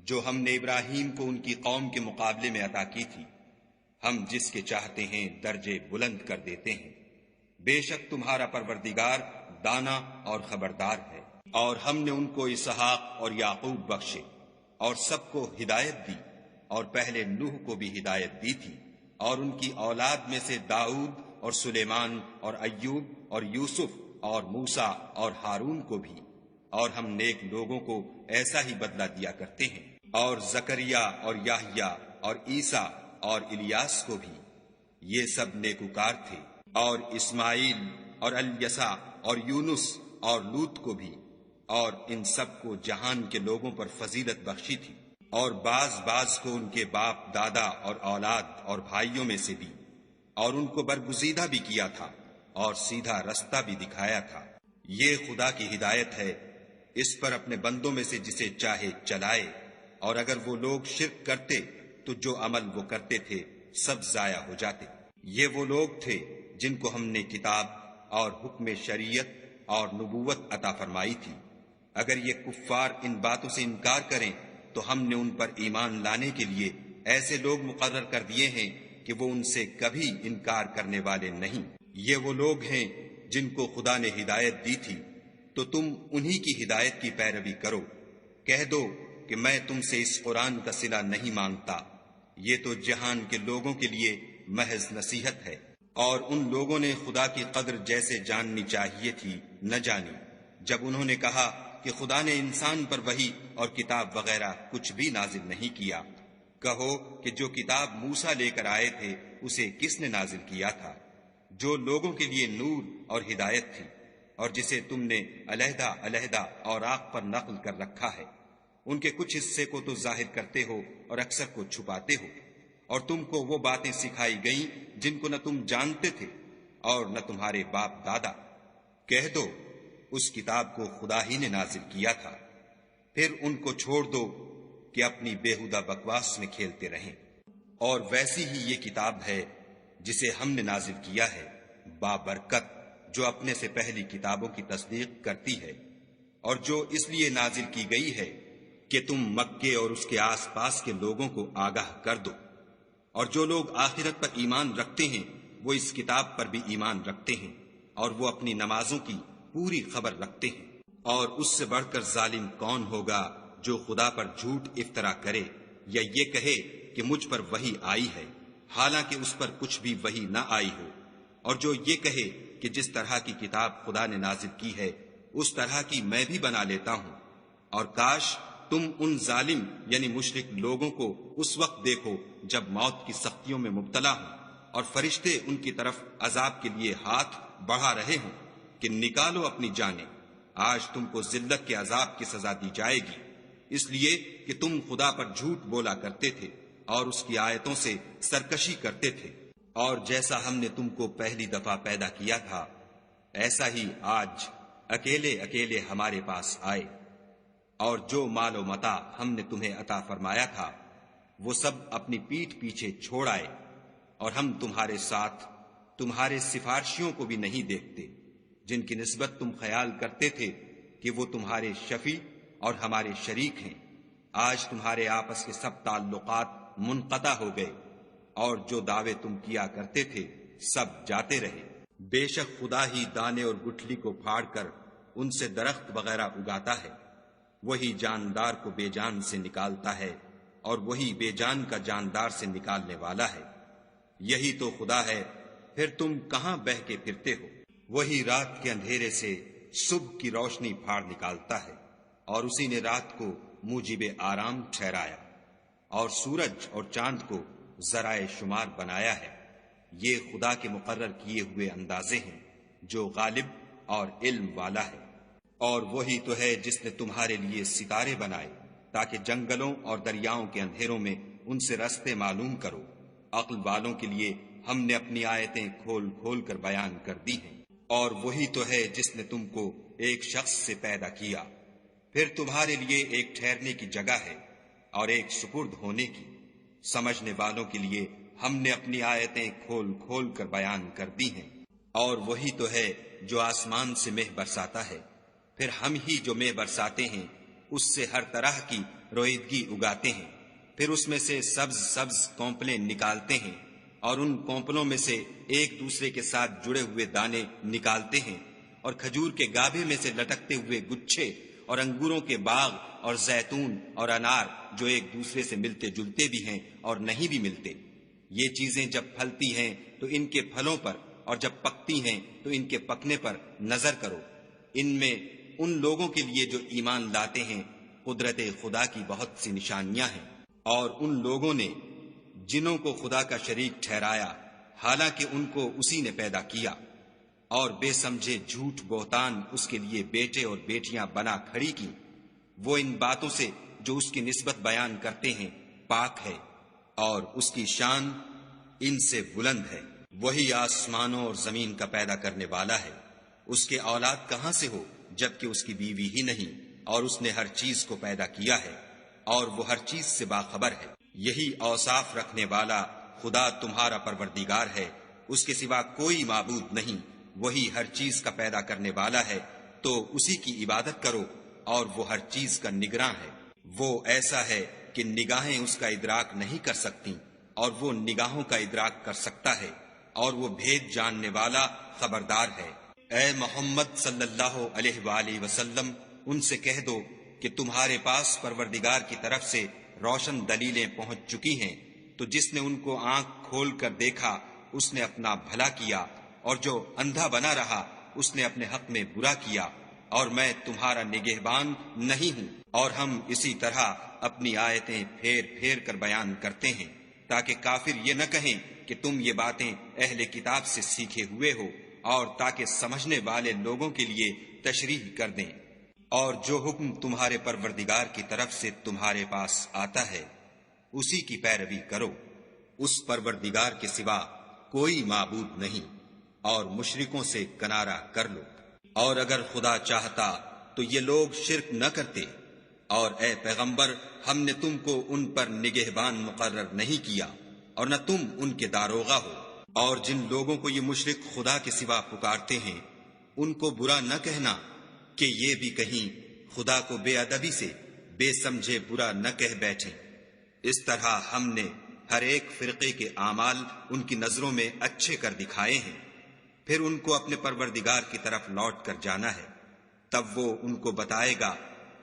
جو ہم نے ابراہیم کو ان کی قوم کے مقابلے میں عطا کی تھی، ہم جس کے چاہتے ہیں درجے بلند کر دیتے ہیں۔ بے شک تمہارا پروردگار دانا اور خبردار ہے۔ اور ہم نے ان کو اسحاق اور یعقوب بخشے اور سب کو ہدایت دی، اور پہلے نوح کو بھی ہدایت دی تھی، اور ان کی اولاد میں سے داؤد اور سلیمان اور ایوب اور یوسف اور موسیٰ اور ہارون کو بھی، اور ہم نیک لوگوں کو ایسا ہی بدلہ دیا کرتے ہیں، اور زکریا اور یحییٰ اور عیسیٰ اور الیاس کو بھی، یہ سب نیکوکار تھے، اور اسماعیل اور الیسع اور یونس اور لوط کو بھی، اور ان سب کو جہان کے لوگوں پر فضیلت بخشی تھی، اور بعض کو ان کے باپ دادا اور اولاد اور بھائیوں میں سے بھی، اور ان کو برگزیدہ بھی کیا تھا اور سیدھا رستہ بھی دکھایا تھا۔ یہ خدا کی ہدایت ہے، اس پر اپنے بندوں میں سے جسے چاہے چلائے، اور اگر وہ لوگ شرک کرتے تو جو عمل وہ کرتے تھے سب ضائع ہو جاتے۔ یہ وہ لوگ تھے جن کو ہم نے کتاب اور حکم شریعت اور نبوت عطا فرمائی تھی۔ اگر یہ کفار ان باتوں سے انکار کریں تو ہم نے ان پر ایمان لانے کے لیے ایسے لوگ مقرر کر دیے ہیں کہ وہ ان سے کبھی انکار کرنے والے نہیں۔ یہ وہ لوگ ہیں جن کو خدا نے ہدایت دی تھی، تو تم انہی کی ہدایت کی پیروی کرو۔ کہہ دو کہ میں تم سے اس قرآن کا صلہ نہیں مانگتا، یہ تو جہان کے لوگوں کے لیے محض نصیحت ہے۔ اور ان لوگوں نے خدا کی قدر جیسے جاننی چاہیے تھی نہ جانی، جب انہوں نے کہا کہ خدا نے انسان پر وحی اور کتاب وغیرہ کچھ بھی نازل نہیں کیا۔ کہو کہ جو کتاب موسیٰ لے کر آئے تھے اسے کس نے نازل کیا تھا، جو لوگوں کے لیے نور اور ہدایت تھی، اور جسے تم نے علیحدہ علیحدہ اوراق پر نقل کر رکھا ہے۔ ان کے کچھ حصے کو تو ظاہر کرتے ہو اور اکثر کو چھپاتے ہو، اور تم کو وہ باتیں سکھائی گئیں جن کو نہ تم جانتے تھے اور نہ تمہارے باپ دادا۔ کہہ دو اس کتاب کو خدا ہی نے نازل کیا تھا، پھر ان کو چھوڑ دو کہ اپنی بیہودہ بکواس میں کھیلتے رہیں۔ اور ویسی ہی یہ کتاب ہے جسے ہم نے نازل کیا ہے، بابرکت، جو اپنے سے پہلی کتابوں کی تصدیق کرتی ہے، اور جو اس لیے نازل کی گئی ہے کہ تم مکے اور اس کے آس پاس کے لوگوں کو آگاہ کر دو، اور جو لوگ آخرت پر ایمان رکھتے ہیں وہ اس کتاب پر بھی ایمان رکھتے ہیں، اور وہ اپنی نمازوں کی پوری خبر رکھتے ہیں۔ اور اس سے بڑھ کر ظالم کون ہوگا جو خدا پر جھوٹ افطرا کرے یا یہ کہے کہ مجھ پر وحی آئی ہے حالانکہ اس پر کچھ بھی وحی نہ آئی ہو، اور جو یہ کہے کہ جس طرح کی کتاب خدا نے نازل کی ہے اس طرح کی میں بھی بنا لیتا ہوں۔ اور کاش تم ان ظالم یعنی مشرک لوگوں کو اس وقت دیکھو جب موت کی سختیوں میں مبتلا ہوں اور فرشتے ان کی طرف عذاب کے لیے ہاتھ بڑھا رہے ہوں کہ نکالو اپنی جانیں، آج تم کو ذلت کے عذاب کی سزا دی جائے گی، اس لیے کہ تم خدا پر جھوٹ بولا کرتے تھے اور اس کی آیتوں سے سرکشی کرتے تھے۔ اور جیسا ہم نے تم کو پہلی دفعہ پیدا کیا تھا ایسا ہی آج اکیلے اکیلے ہمارے پاس آئے، اور جو مال و متاع ہم نے تمہیں عطا فرمایا تھا وہ سب اپنی پیٹھ پیچھے چھوڑ آئے، اور ہم تمہارے ساتھ تمہارے سفارشیوں کو بھی نہیں دیکھتے جن کی نسبت تم خیال کرتے تھے کہ وہ تمہارے شفیع اور ہمارے شریک ہیں۔ آج تمہارے آپس کے سب تعلقات منقطع ہو گئے، اور جو دعوے تم کیا کرتے تھے سب جاتے رہے۔ بے شک خدا ہی دانے اور گٹھلی کو پھاڑ کر ان سے درخت وغیرہ اگاتا ہے، وہی جاندار کو بے جان سے نکالتا ہے اور وہی بے جان کا جاندار سے نکالنے والا ہے۔ یہی تو خدا ہے، پھر تم کہاں بہہ کے پھرتے ہو؟ وہی رات کے اندھیرے سے صبح کی روشنی پھاڑ نکالتا ہے، اور اسی نے رات کو موجب آرام ٹھہرایا اور سورج اور چاند کو ذرائع شمار بنایا ہے۔ یہ خدا کے مقرر کیے ہوئے اندازے ہیں جو غالب اور علم والا ہے۔ اور وہی تو ہے جس نے تمہارے لیے ستارے بنائے تاکہ جنگلوں اور دریاؤں کے اندھیروں میں ان سے رستے معلوم کرو۔ عقل والوں کے لیے ہم نے اپنی آیتیں کھول کھول کر بیان کر دی ہیں۔ اور وہی تو ہے جس نے تم کو ایک شخص سے پیدا کیا، پھر تمہارے لیے ایک ٹھہرنے کی جگہ ہے اور ایک سپرد ہونے کی۔ سمجھنے والوں کے لیے ہم نے اپنی آیتیں کھول کھول کر بیان کر دی ہیں۔ اور وہی تو ہے جو آسمان سے مہ برساتا ہے، پھر ہم ہی جو مہ برساتے ہیں اس سے ہر طرح کی رویدگی اگاتے ہیں، پھر اس میں سے سبز سبز کونپلیں نکالتے ہیں، اور ان کونپلوں میں سے ایک دوسرے کے ساتھ جڑے ہوئے دانے نکالتے ہیں، اور کھجور کے گابھے میں سے لٹکتے ہوئے گچھے اور انگوروں کے باغ اور زیتون اور انار جو ایک دوسرے سے ملتے جلتے بھی ہیں اور نہیں بھی ملتے، یہ چیزیں جب پھلتی ہیں تو ان کے پھلوں پر اور جب پکتی ہیں تو ان کے پکنے پر نظر کرو، ان میں ان لوگوں کے لیے جو ایمان لاتے ہیں قدرت خدا کی بہت سی نشانیاں ہیں، اور ان لوگوں نے جنوں کو خدا کا شریک ٹھہرایا حالانکہ ان کو اسی نے پیدا کیا، اور بے سمجھے جھوٹ بہتان اس کے لیے بیٹے اور بیٹیاں بنا کھڑی کی، وہ ان باتوں سے جو اس کی نسبت بیان کرتے ہیں پاک ہے، اور اس کی شان ان سے بلند ہے۔ وہی آسمانوں اور زمین کا پیدا کرنے والا ہے، اس کے اولاد کہاں سے ہو جبکہ اس کی بیوی ہی نہیں، اور اس نے ہر چیز کو پیدا کیا ہے اور وہ ہر چیز سے باخبر ہے۔ یہی اوصاف رکھنے والا خدا تمہارا پروردگار ہے، اس کے سوا کوئی معبود نہیں، وہی ہر چیز کا پیدا کرنے والا ہے، تو اسی کی عبادت کرو، اور وہ ہر چیز کا نگراں ہے۔ وہ ایسا ہے کہ نگاہیں اس کا ادراک نہیں کر سکتی، اور وہ نگاہوں کا ادراک کر سکتا ہے، اور وہ بھید جاننے والا خبردار ہے۔ اے محمد صلی اللہ علیہ وآلہ وسلم، ان سے کہہ دو کہ تمہارے پاس پروردگار کی طرف سے روشن دلیلیں پہنچ چکی ہیں، تو جس نے ان کو آنکھ کھول کر دیکھا اس نے اپنا بھلا کیا، اور جو اندھا بنا رہا اس نے اپنے حق میں برا کیا، اور میں تمہارا نگہبان نہیں ہوں۔ اور ہم اسی طرح اپنی آیتیں پھیر پھیر کر بیان کرتے ہیں تاکہ کافر یہ نہ کہیں کہ تم یہ باتیں اہل کتاب سے سیکھے ہوئے ہو، اور تاکہ سمجھنے والے لوگوں کے لیے تشریح کر دیں۔ اور جو حکم تمہارے پروردگار کی طرف سے تمہارے پاس آتا ہے اسی کی پیروی کرو، اس پروردگار کے سوا کوئی معبود نہیں، اور مشرکوں سے کنارہ کر لو۔ اور اگر خدا چاہتا تو یہ لوگ شرک نہ کرتے، اور اے پیغمبر ہم نے تم کو ان پر نگہبان مقرر نہیں کیا، اور نہ تم ان کے داروغہ ہو۔ اور جن لوگوں کو یہ مشرک خدا کے سوا پکارتے ہیں ان کو برا نہ کہنا کہ یہ بھی کہیں خدا کو بے ادبی سے بے سمجھے برا نہ کہہ بیٹھیں۔ اس طرح ہم نے ہر ایک فرقے کے اعمال ان کی نظروں میں اچھے کر دکھائے ہیں، پھر ان کو اپنے پروردگار کی طرف لوٹ کر جانا ہے، تب وہ ان کو بتائے گا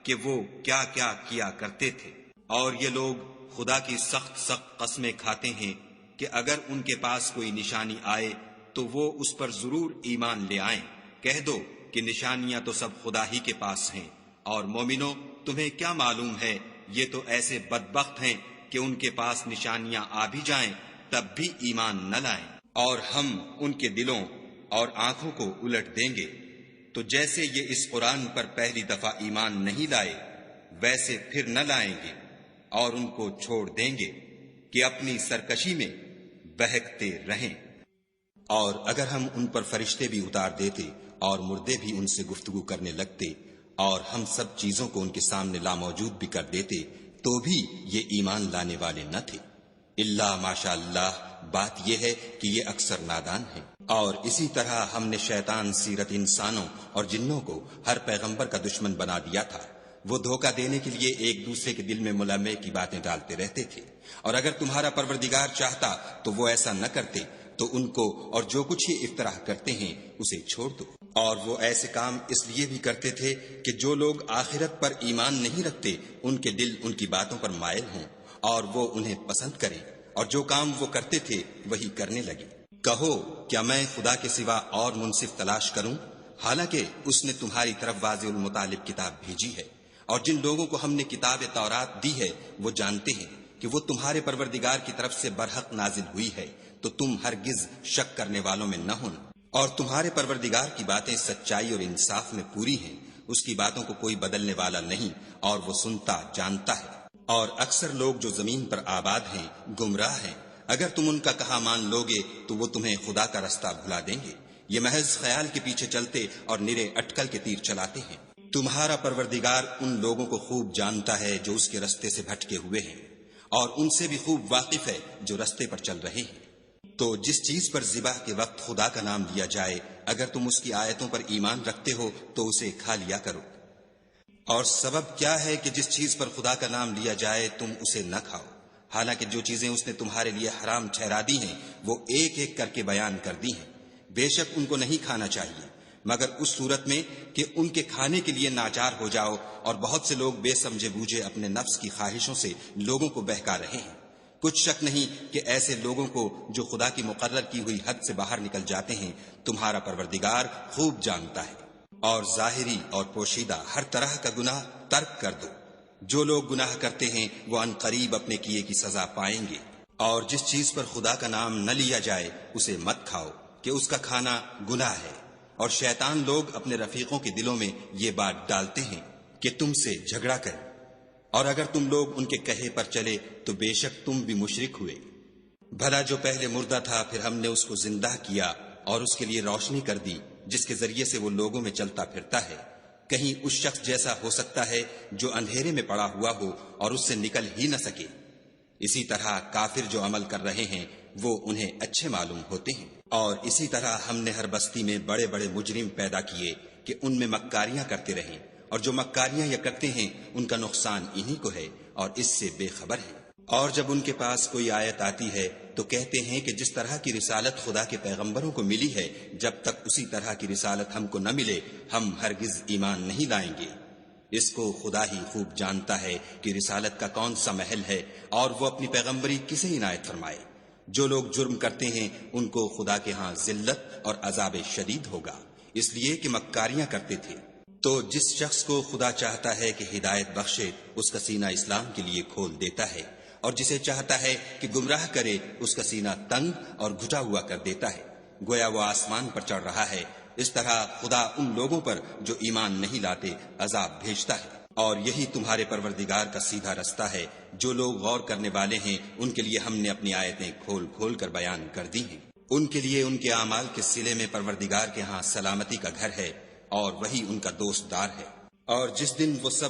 کہ وہ کیا کیا کیا کرتے تھے۔ اور یہ لوگ خدا کی سخت سخت قسمیں کھاتے ہیں کہ اگر ان کے پاس کوئی نشانی آئے تو وہ اس پر ضرور ایمان لے آئیں۔ کہہ دو کہ نشانیاں تو سب خدا ہی کے پاس ہیں، اور مومنو تمہیں کیا معلوم ہے یہ تو ایسے بدبخت ہیں کہ ان کے پاس نشانیاں آ بھی جائیں تب بھی ایمان نہ لائیں، اور ہم ان کے دلوں اور آنکھوں کو الٹ دیں گے۔ تو جیسے یہ اس قرآن پر پہلی دفعہ ایمان نہیں لائے ویسے پھر نہ لائیں گے، اور ان کو چھوڑ دیں گے کہ اپنی سرکشی میں بہکتے رہیں۔ اور اگر ہم ان پر فرشتے بھی اتار دیتے اور مردے بھی ان سے گفتگو کرنے لگتے اور ہم سب چیزوں کو ان کے سامنے لاموجود بھی کر دیتے تو بھی یہ ایمان لانے والے نہ تھے، الا ماشاء اللہ۔ بات یہ ہے کہ یہ اکثر نادان ہیں۔ اور اسی طرح ہم نے شیطان سیرت انسانوں اور جنوں کو ہر پیغمبر کا دشمن بنا دیا تھا، وہ دھوکہ دینے کے لیے ایک دوسرے کے دل میں ملامے کی باتیں ڈالتے رہتے تھے، اور اگر تمہارا پروردگار چاہتا تو وہ ایسا نہ کرتے، تو ان کو اور جو کچھ یہ افطراح کرتے ہیں اسے چھوڑ دو۔ اور وہ ایسے کام اس لیے بھی کرتے تھے کہ جو لوگ آخرت پر ایمان نہیں رکھتے ان کے دل ان کی باتوں پر مائل ہوں اور وہ انہیں پسند کریں، اور جو کام وہ کرتے تھے وہی کرنے لگے۔ کہو کیا میں خدا کے سوا اور منصف تلاش کروں، حالانکہ اس نے تمہاری طرف واضح المطالب کتاب بھیجی ہے، اور جن لوگوں کو ہم نے کتاب تورات دی ہے وہ جانتے ہیں کہ وہ تمہارے پروردگار کی طرف سے برحق نازل ہوئی ہے، تو تم ہرگز شک کرنے والوں میں نہ ہونا۔ اور تمہارے پروردگار کی باتیں سچائی اور انصاف میں پوری ہیں، اس کی باتوں کو کوئی بدلنے والا نہیں، اور وہ سنتا جانتا ہے۔ اور اکثر لوگ جو زمین پر آباد ہیں گمراہ ہیں، اگر تم ان کا کہا مان لوگے تو وہ تمہیں خدا کا رستہ بھلا دیں گے، یہ محض خیال کے پیچھے چلتے اور نرے اٹکل کے تیر چلاتے ہیں۔ تمہارا پروردگار ان لوگوں کو خوب جانتا ہے جو اس کے رستے سے بھٹکے ہوئے ہیں، اور ان سے بھی خوب واقف ہے جو رستے پر چل رہے ہیں۔ تو جس چیز پر ذبح کے وقت خدا کا نام لیا جائے اگر تم اس کی آیتوں پر ایمان رکھتے ہو تو اسے کھا لیا کرو۔ اور سبب کیا ہے کہ جس چیز پر خدا کا نام لیا جائے تم اسے نہ کھاؤ، حالانکہ جو چیزیں اس نے تمہارے لیے حرام ٹھہرا دی ہیں وہ ایک ایک کر کے بیان کر دی ہیں۔ بے شک ان کو نہیں کھانا چاہیے، مگر اس صورت میں کہ ان کے کھانے کے لیے ناچار ہو جاؤ، اور بہت سے لوگ بے سمجھے بوجھے اپنے نفس کی خواہشوں سے لوگوں کو بہکا رہے ہیں۔ کچھ شک نہیں کہ ایسے لوگوں کو جو خدا کی مقرر کی ہوئی حد سے باہر نکل جاتے ہیں تمہارا پروردگار خوب جانتا ہے۔ اور ظاہری اور پوشیدہ ہر طرح کا گناہ ترک کر دو۔ جو لوگ گناہ کرتے ہیں وہ ان قریب اپنے کیے کی سزا پائیں گے۔ اور جس چیز پر خدا کا نام نہ لیا جائے اسے مت کھاؤ کہ اس کا کھانا گناہ ہے۔ اور شیطان لوگ اپنے رفیقوں کے دلوں میں یہ بات ڈالتے ہیں کہ تم سے جھگڑا کر، اور اگر تم لوگ ان کے کہے پر چلے تو بے شک تم بھی مشرک ہوئے۔ بھلا جو پہلے مردہ تھا پھر ہم نے اس کو زندہ کیا اور اس کے لیے روشنی کر دی جس کے ذریعے سے وہ لوگوں میں چلتا پھرتا ہے، کہیں اس شخص جیسا ہو سکتا ہے جو اندھیرے میں پڑا ہوا ہو اور اس سے نکل ہی نہ سکے۔ اسی طرح کافر جو عمل کر رہے ہیں وہ انہیں اچھے معلوم ہوتے ہیں۔ اور اسی طرح ہم نے ہر بستی میں بڑے بڑے مجرم پیدا کیے کہ ان میں مکاریاں کرتے رہیں، اور جو مکاریاں یہ کرتے ہیں ان کا نقصان انہی کو ہے اور اس سے بے خبر ہے۔ اور جب ان کے پاس کوئی آیت آتی ہے تو کہتے ہیں کہ جس طرح کی رسالت خدا کے پیغمبروں کو ملی ہے جب تک اسی طرح کی رسالت ہم کو نہ ملے ہم ہرگز ایمان نہیں لائیں گے۔ اس کو خدا ہی خوب جانتا ہے کہ رسالت کا کون سا محل ہے اور وہ اپنی پیغمبری کسے عنایت فرمائے۔ جو لوگ جرم کرتے ہیں ان کو خدا کے ہاں ذلت اور عذاب شدید ہوگا، اس لیے کہ مکاریاں کرتے تھے۔ تو جس شخص کو خدا چاہتا ہے کہ ہدایت بخشے اس کا سینہ اسلام کے لیے کھول دیتا ہے، اور جسے چاہتا ہے کہ گمراہ کرے اس کا سینہ تنگ اور گھٹا ہوا کر دیتا ہے، گویا وہ آسمان پر چڑھ رہا ہے۔ اس طرح خدا ان لوگوں پر جو ایمان نہیں لاتے عذاب بھیجتا ہے۔ اور یہی تمہارے پروردگار کا سیدھا رستہ ہے۔ جو لوگ غور کرنے والے ہیں ان کے لیے ہم نے اپنی آیتیں کھول کھول کر بیان کر دی ہیں۔ ان کے لیے ان کے اعمال کے صلے میں پروردگار کے ہاں سلامتی کا گھر ہے، اور وہی ان کا دوست دار ہے۔ اور جس دن وہ سب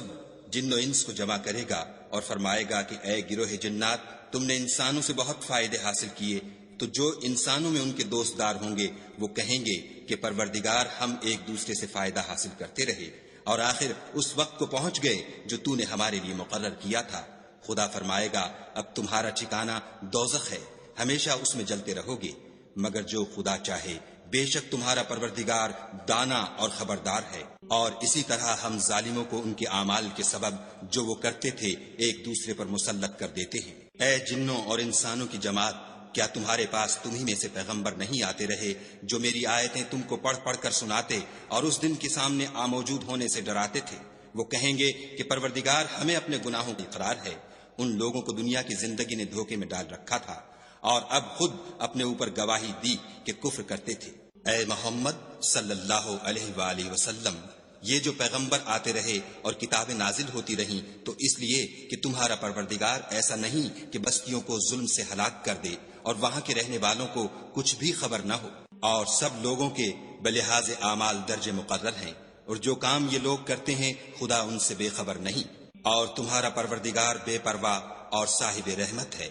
جن و انس کو جمع کرے گا اور فرمائے گا کہ اے گروہ جنات، تم نے انسانوں سے بہت فائدے حاصل کیے، تو جو انسانوں میں ان کے دوست دار ہوں گے وہ کہیں گے کہ پروردگار ہم ایک دوسرے سے فائدہ حاصل کرتے رہے، اور آخر اس وقت کو پہنچ گئے جو تو نے ہمارے لیے مقرر کیا تھا۔ خدا فرمائے گا اب تمہارا ٹھکانہ دوزخ ہے، ہمیشہ اس میں جلتے رہو گے، مگر جو خدا چاہے، بے شک تمہارا پروردگار دانا اور خبردار ہے۔ اور اسی طرح ہم ظالموں کو ان کے اعمال کے سبب جو وہ کرتے تھے ایک دوسرے پر مسلط کر دیتے ہیں۔ اے جنوں اور انسانوں کی جماعت، کیا تمہارے پاس تمہیں میں سے پیغمبر نہیں آتے رہے جو میری آیتیں تم کو پڑھ پڑھ کر سناتے اور اس دن کے سامنے موجود ہونے سے ڈراتے تھے؟ وہ کہیں گے کہ پروردگار ہمیں اپنے گناہوں کی اقرار ہے۔ ان لوگوں کو دنیا کی زندگی نے دھوکے میں ڈال رکھا تھا اور اب خود اپنے اوپر گواہی دی کہ کفر کرتے تھے۔ اے محمد صلی اللہ علیہ وآلہ وسلم، یہ جو پیغمبر آتے رہے اور کتابیں نازل ہوتی رہیں تو اس لیے کہ تمہارا پروردگار ایسا نہیں کہ بستیوں کو ظلم سے ہلاک کر دے اور وہاں کے رہنے والوں کو کچھ بھی خبر نہ ہو، اور سب لوگوں کے بلحاظ اعمال درجے مقرر ہیں، اور جو کام یہ لوگ کرتے ہیں خدا ان سے بے خبر نہیں۔ اور تمہارا پروردگار بے پرواہ اور صاحب رحمت ہے،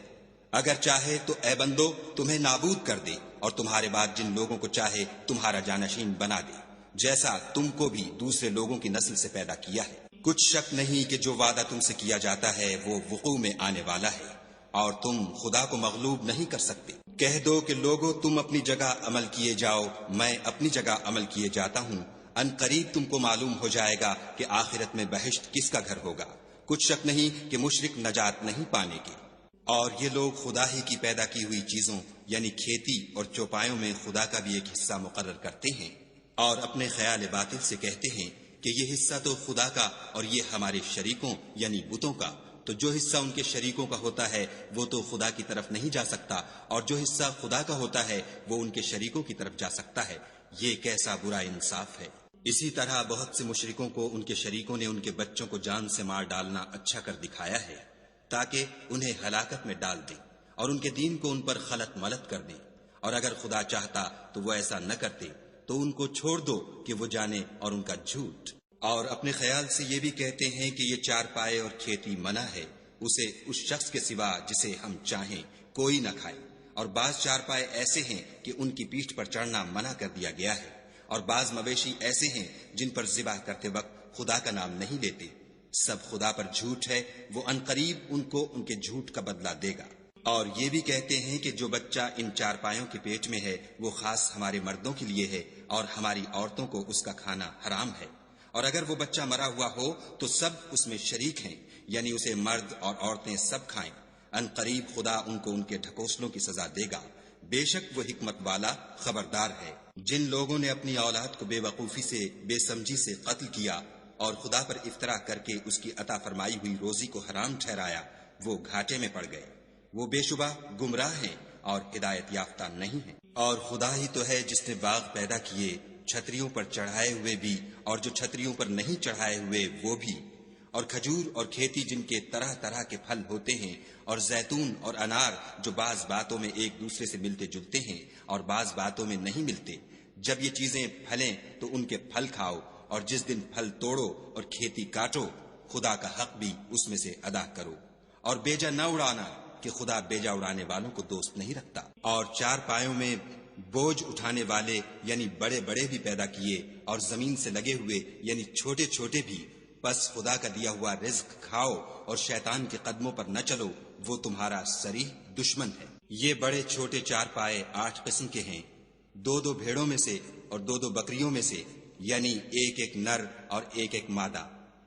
اگر چاہے تو اے بندو تمہیں نابود کر دے اور تمہارے بعد جن لوگوں کو چاہے تمہارا جانشین بنا دے، جیسا تم کو بھی دوسرے لوگوں کی نسل سے پیدا کیا ہے۔ کچھ شک نہیں کہ جو وعدہ تم سے کیا جاتا ہے وہ وقوع میں آنے والا ہے، اور تم خدا کو مغلوب نہیں کر سکتے۔ کہہ دو کہ لوگو تم اپنی جگہ عمل کیے جاؤ، میں اپنی جگہ عمل کیے جاتا ہوں، ان قریب تم کو معلوم ہو جائے گا کہ آخرت میں بہشت کس کا گھر ہوگا۔ کچھ شک نہیں کہ مشرک نجات نہیں پانے کے۔ اور یہ لوگ خدا ہی کی پیدا کی ہوئی چیزوں یعنی کھیتی اور چوپایوں میں خدا کا بھی ایک حصہ مقرر کرتے ہیں، اور اپنے خیال باطل سے کہتے ہیں کہ یہ حصہ تو خدا کا اور یہ ہمارے شریکوں یعنی بتوں کا، تو جو حصہ ان کے شریکوں کا ہوتا ہے وہ تو خدا کی طرف نہیں جا سکتا، اور جو حصہ خدا کا ہوتا ہے وہ ان کے شریکوں کی طرف جا سکتا ہے۔ یہ کیسا برا انصاف ہے۔ اسی طرح بہت سے مشرکوں کو ان کے شریکوں نے ان کے بچوں کو جان سے مار ڈالنا اچھا کر دکھایا ہے تاکہ انہیں ہلاکت میں ڈال دیں اور ان کے دین کو ان پر خلط ملط کر دیں، اور اگر خدا چاہتا تو وہ ایسا نہ کرتے، تو ان کو چھوڑ دو کہ وہ جانے اور ان کا جھوٹ۔ اور اپنے خیال سے یہ بھی کہتے ہیں کہ یہ چار پائے اور کھیتی منع ہے، اسے اس شخص کے سوا جسے ہم چاہیں کوئی نہ کھائے، اور بعض چار پائے ایسے ہیں کہ ان کی پیٹھ پر چڑھنا منع کر دیا گیا ہے، اور بعض مویشی ایسے ہیں جن پر ذبح کرتے وقت خدا کا نام نہیں لیتے۔ سب خدا پر جھوٹ ہے، وہ عنقریب ان کو ان کے جھوٹ کا بدلہ دے گا۔ اور یہ بھی کہتے ہیں کہ جو بچہ ان چارپایوں کے پیٹ میں ہے وہ خاص ہمارے مردوں کے لیے ہے اور ہماری عورتوں کو اس کا کھانا حرام ہے، اور اگر وہ بچہ مرا ہوا ہو تو سب اس میں شریک ہیں، یعنی اسے مرد اور عورتیں سب کھائیں۔ ان قریب خدا ان کو ان کے ڈھکوسلوں کی سزا دے گا، بے شک وہ حکمت والا خبردار ہے۔ جن لوگوں نے اپنی اولاد کو بے وقوفی سے، بے سمجھی سے قتل کیا اور خدا پر افطرا کر کے اس کی عطا فرمائی ہوئی روزی کو حرام ٹھہرایا، وہ گھاٹے میں پڑ گئے، وہ بے شبہ گمراہ ہیں اور ہدایت یافتہ نہیں ہیں۔ اور خدا ہی تو ہے جس نے باغ پیدا کیے، چھتریوں پر چڑھائے ہوئے بھی اور جو چھتریوں پر نہیں چڑھائے ہوئے وہ بھی، اور کھجور اور کھیتی جن کے طرح طرح کے پھل ہوتے ہیں، اور زیتون اور انار جو بعض باتوں میں ایک دوسرے سے ملتے جلتے ہیں اور بعض باتوں میں نہیں ملتے۔ جب یہ چیزیں پھلیں تو ان کے پھل کھاؤ، اور جس دن پھل توڑو اور کھیتی کاٹو، خدا کا حق بھی اس میں سے ادا کرو، اور بیجا نہ اڑانا کہ خدا بیجا اڑانے والوں کو دوست نہیں رکھتا۔ اور چار پایوں میں بوجھ اٹھانے والے یعنی بڑے بڑے بھی پیدا کیے، اور زمین سے لگے ہوئے یعنی چھوٹے چھوٹے بھی، پس خدا کا دیا ہوا رزق کھاؤ اور شیطان کے قدموں پر نہ چلو، وہ تمہارا صریح دشمن ہے۔ یہ بڑے چھوٹے چار پائے 8 قسم کے ہیں، 2 بھیڑوں میں سے اور 2 بکریوں میں سے، یعنی ایک نر اور ایک مادہ۔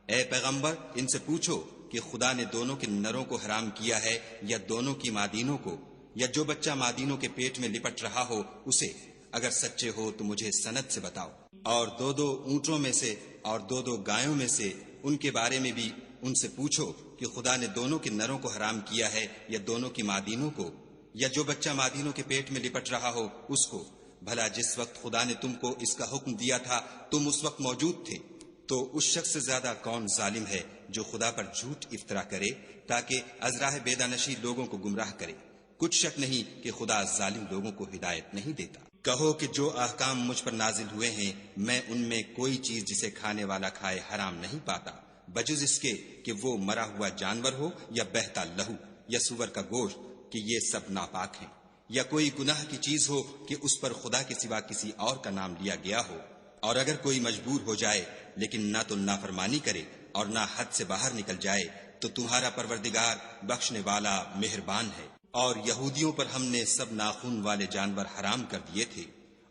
اے پیغمبر ان سے پوچھو کہ خدا نے دونوں کے نروں کو حرام کیا ہے یا دونوں کی مادینوں کو، یا جو بچہ مادینوں کے پیٹ میں لپٹ رہا ہو اسے؟ اگر سچے ہو تو مجھے سند سے بتاؤ۔ اور 2 اونٹوں میں سے اور 2 گایوں میں سے، ان کے بارے میں بھی ان سے پوچھو کہ خدا نے دونوں کے نروں کو حرام کیا ہے یا دونوں کی مادینوں کو، یا جو بچہ مادینوں کے پیٹ میں لپٹ رہا ہو اس کو؟ بھلا جس وقت خدا نے تم کو اس کا حکم دیا تھا تم اس وقت موجود تھے؟ تو اس شخص سے زیادہ کون ظالم ہے جو خدا پر جھوٹ افطرا کرے تاکہ از راہ بیدانشی لوگوں کو گمراہ کرے؟ کچھ شک نہیں کہ خدا ظالم لوگوں کو ہدایت نہیں دیتا۔ کہو کہ جو احکام مجھ پر نازل ہوئے ہیں میں ان میں کوئی چیز جسے کھانے والا کھائے حرام نہیں پاتا، بجز اس کے کہ وہ مرا ہوا جانور ہو یا بہتا لہو یا سور کا گوشت، کہ یہ سب ناپاک ہیں، یا کوئی گناہ کی چیز ہو کہ اس پر خدا کے سوا کسی اور کا نام لیا گیا ہو۔ اور اگر کوئی مجبور ہو جائے لیکن نہ تو نافرمانی کرے اور نہ حد سے باہر نکل جائے تو تمہارا پروردگار بخشنے والا مہربان ہے۔ اور یہودیوں پر ہم نے سب ناخون والے جانور حرام کر دیے تھے،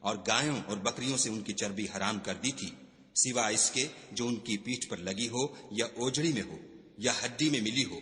اور گایوں اور بکریوں سے ان کی چربی حرام کر دی تھی، سوا اس کے جو ان کی پیٹھ پر لگی ہو یا اوجڑی میں ہو یا ہڈی میں ملی ہو۔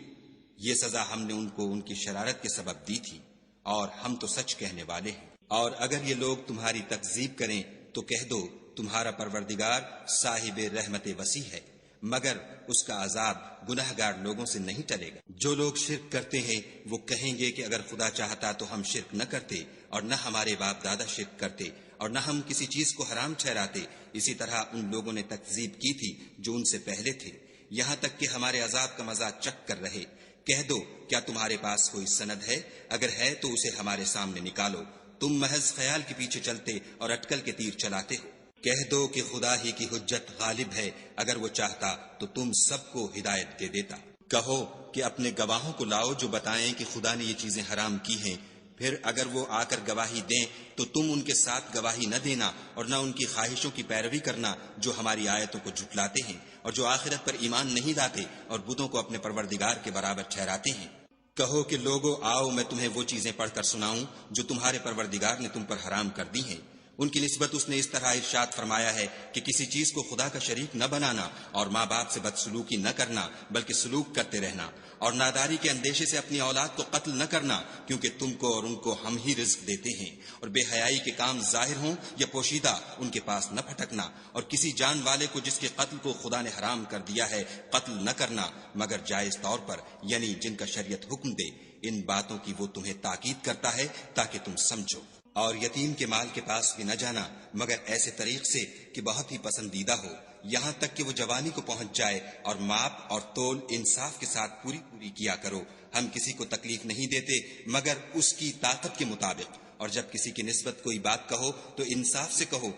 یہ سزا ہم نے ان کو ان کی شرارت کے سبب دی تھی، اور ہم تو سچ کہنے والے ہیں۔ اور اگر یہ لوگ تمہاری تکذیب کریں تو کہہ دو تمہارا پروردگار صاحب رحمت وسیع ہے، مگر اس کا عذاب گناہگار لوگوں سے نہیں ٹلے گا۔ جو لوگ شرک کرتے ہیں وہ کہیں گے کہ اگر خدا چاہتا تو ہم شرک نہ کرتے، اور نہ ہمارے باپ دادا شرک کرتے، اور نہ ہم کسی چیز کو حرام ٹھہراتے۔ اسی طرح ان لوگوں نے تکذیب کی تھی جو ان سے پہلے تھے، یہاں تک کہ ہمارے عذاب کا مزہ چکھ کر رہے۔ کہہ دو کیا تمہارے پاس کوئی سند ہے؟ اگر ہے تو اسے ہمارے سامنے نکالو، تم محض خیال کے پیچھے چلتے اور اٹکل کے تیر چلاتے ہو۔ کہہ دو کہ خدا ہی کی حجت غالب ہے، اگر وہ چاہتا تو تم سب کو ہدایت دے دیتا۔ کہو کہ اپنے گواہوں کو لاؤ جو بتائیں کہ خدا نے یہ چیزیں حرام کی ہیں، پھر اگر وہ آ کر گواہی دیں تو تم ان کے ساتھ گواہی نہ دینا اور نہ ان کی خواہشوں کی پیروی کرنا جو ہماری آیتوں کو جھٹلاتے ہیں اور جو آخرت پر ایمان نہیں لاتے اور بتوں کو اپنے پروردگار کے برابر ٹھہراتے ہیں۔ کہو کہ لوگو آؤ میں تمہیں وہ چیزیں پڑھ کر سناؤں جو تمہارے پروردگار نے تم پر حرام کر دی ہیں۔ ان کی نسبت اس نے اس طرح ارشاد فرمایا ہے کہ کسی چیز کو خدا کا شریک نہ بنانا، اور ماں باپ سے بدسلوکی نہ کرنا بلکہ سلوک کرتے رہنا، اور ناداری کے اندیشے سے اپنی اولاد کو قتل نہ کرنا، کیونکہ تم کو اور ان کو ہم ہی رزق دیتے ہیں، اور بے حیائی کے کام ظاہر ہوں یا پوشیدہ ان کے پاس نہ پھٹکنا، اور کسی جان والے کو جس کے قتل کو خدا نے حرام کر دیا ہے قتل نہ کرنا مگر جائز طور پر، یعنی جن کا شریعت حکم دے۔ ان باتوں کی وہ تمہیں تاکید کرتا ہے تاکہ تم سمجھو۔ اور یتیم کے مال کے پاس بھی نہ جانا مگر ایسے طریق سے کہ بہت ہی پسندیدہ ہو، یہاں تک کہ وہ جوانی کو پہنچ جائے، اور ماپ اور تول انصاف کے ساتھ پوری کیا کرو۔ ہم کسی کو تکلیف نہیں دیتے مگر اس کی طاقت کے مطابق، اور جب کسی کی نسبت کوئی بات کہو تو انصاف سے کہو،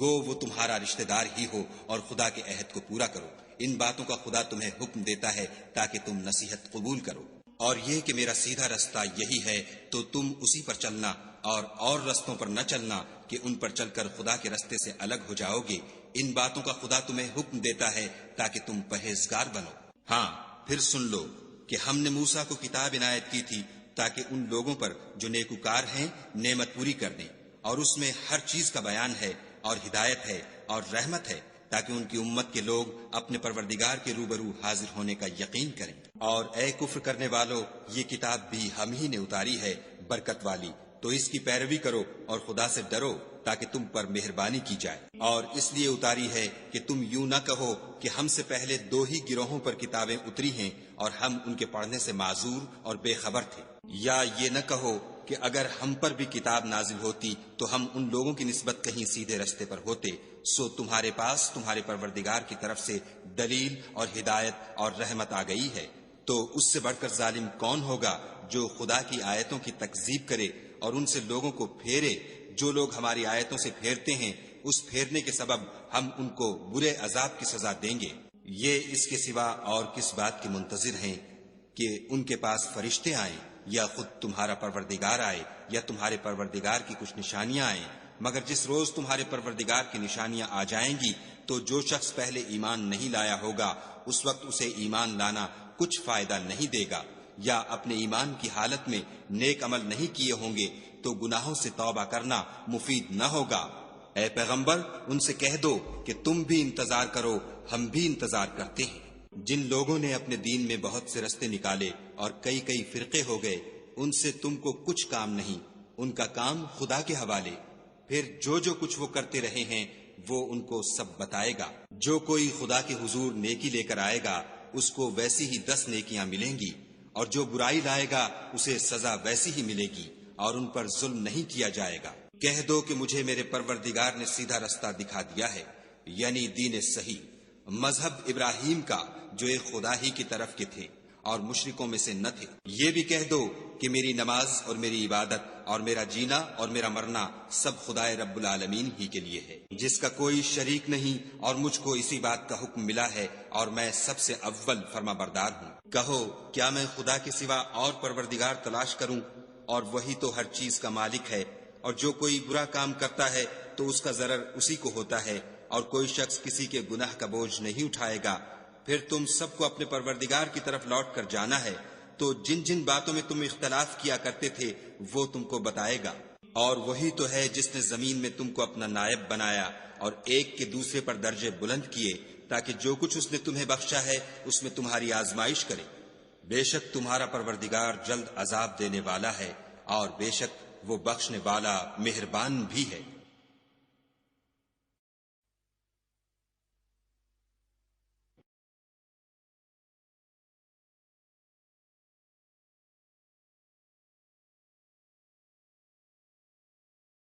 گو وہ تمہارا رشتہ دار ہی ہو، اور خدا کے عہد کو پورا کرو۔ ان باتوں کا خدا تمہیں حکم دیتا ہے تاکہ تم نصیحت قبول کرو۔ اور یہ کہ میرا سیدھا رستہ یہی ہے تو تم اسی پر چلنا، اور رستوں پر نہ چلنا کہ ان پر چل کر خدا کے رستے سے الگ ہو جاؤ گے۔ ان باتوں کا خدا تمہیں حکم دیتا ہے تاکہ تم پرہیزگار بنو۔ ہاں پھر سن لو کہ ہم نے موسیٰ کو کتاب عنایت کی تھی تاکہ ان لوگوں پر جو نیکوکار ہیں نعمت پوری کر دیں، اور اس میں ہر چیز کا بیان ہے اور ہدایت ہے اور رحمت ہے، تاکہ ان کی امت کے لوگ اپنے پروردگار کے روبرو حاضر ہونے کا یقین کریں۔ اور اے کفر کرنے والو، یہ کتاب بھی ہم ہی نے اتاری ہے برکت والی، تو اس کی پیروی کرو اور خدا سے ڈرو تاکہ تم پر مہربانی کی جائے۔ اور اس لیے اتاری ہے کہ تم یوں نہ کہو کہ ہم سے پہلے 2 ہی گروہوں پر کتابیں اتری ہیں اور ہم ان کے پڑھنے سے معذور اور بے خبر تھے، یا یہ نہ کہو کہ اگر ہم پر بھی کتاب نازل ہوتی تو ہم ان لوگوں کی نسبت کہیں سیدھے رستے پر ہوتے، سو تمہارے پاس تمہارے پروردگار کی طرف سے دلیل اور ہدایت اور رحمت آ گئی ہے۔ تو اس سے بڑھ کر ظالم کون ہوگا جو خدا کی آیتوں کی تکذیب کرے اور ان سے لوگوں کو پھیرے؟ جو لوگ ہماری آیتوں سے پھیرتے ہیں، اس پھیرنے کے سبب ہم ان کو برے عذاب کی سزا دیں گے۔ یہ اس کے سوا اور کس بات کے منتظر ہیں کہ ان کے پاس فرشتے آئیں یا خود تمہارا پروردگار آئے یا تمہارے پروردگار کی کچھ نشانیاں آئیں؟ مگر جس روز تمہارے پروردگار کی نشانیاں آ جائیں گی تو جو شخص پہلے ایمان نہیں لایا ہوگا اس وقت اسے ایمان لانا کچھ فائدہ نہیں دے گا، یا اپنے ایمان کی حالت میں نیک عمل نہیں کیے ہوں گے تو گناہوں سے توبہ کرنا مفید نہ ہوگا۔ اے پیغمبر، ان سے کہہ دو کہ تم بھی انتظار کرو، ہم بھی انتظار کرتے ہیں۔ جن لوگوں نے اپنے دین میں بہت سے رستے نکالے اور کئی کئی فرقے ہو گئے، ان سے تم کو کچھ کام نہیں، ان کا کام خدا کے حوالے۔ پھر جو کچھ وہ کرتے رہے ہیں وہ ان کو سب بتائے گا۔ جو کوئی خدا کے حضور نیکی لے کر آئے گا اس کو ویسی ہی 10 نیکیاں ملیں گی، اور جو برائی لائے گا اسے سزا ویسی ہی ملے گی، اور ان پر ظلم نہیں کیا جائے گا۔ کہہ دو کہ مجھے میرے پروردگار نے سیدھا رستہ دکھا دیا ہے، یعنی دین صحیح، مذہب ابراہیم کا جو ایک خدا ہی کی طرف کے تھے اور مشرکوں میں سے نہ تھے۔ یہ بھی کہہ دو کہ میری نماز اور میری عبادت اور میرا جینا اور میرا مرنا سب خدائے رب العالمین ہی کے لیے ہے، جس کا کوئی شریک نہیں، اور مجھ کو اسی بات کا حکم ملا ہے اور میں سب سے اول فرما بردار ہوں۔ کہو کیا میں خدا کے سوا اور پروردگار تلاش کروں؟ اور وہی تو ہر چیز کا مالک ہے، اور جو کوئی برا کام کرتا ہے تو اس کا ضرر اسی کو ہوتا ہے، اور کوئی شخص کسی کے گناہ کا بوجھ نہیں اٹھائے گا۔ پھر تم سب کو اپنے پروردگار کی طرف لوٹ کر جانا ہے، تو جن جن باتوں میں تم اختلاف کیا کرتے تھے وہ تم کو بتائے گا۔ اور وہی تو ہے جس نے زمین میں تم کو اپنا نائب بنایا اور ایک کے دوسرے پر درجے بلند کیے، تاکہ جو کچھ اس نے تمہیں بخشا ہے اس میں تمہاری آزمائش کرے۔ بے شک تمہارا پروردگار جلد عذاب دینے والا ہے، اور بے شک وہ بخشنے والا مہربان بھی ہے۔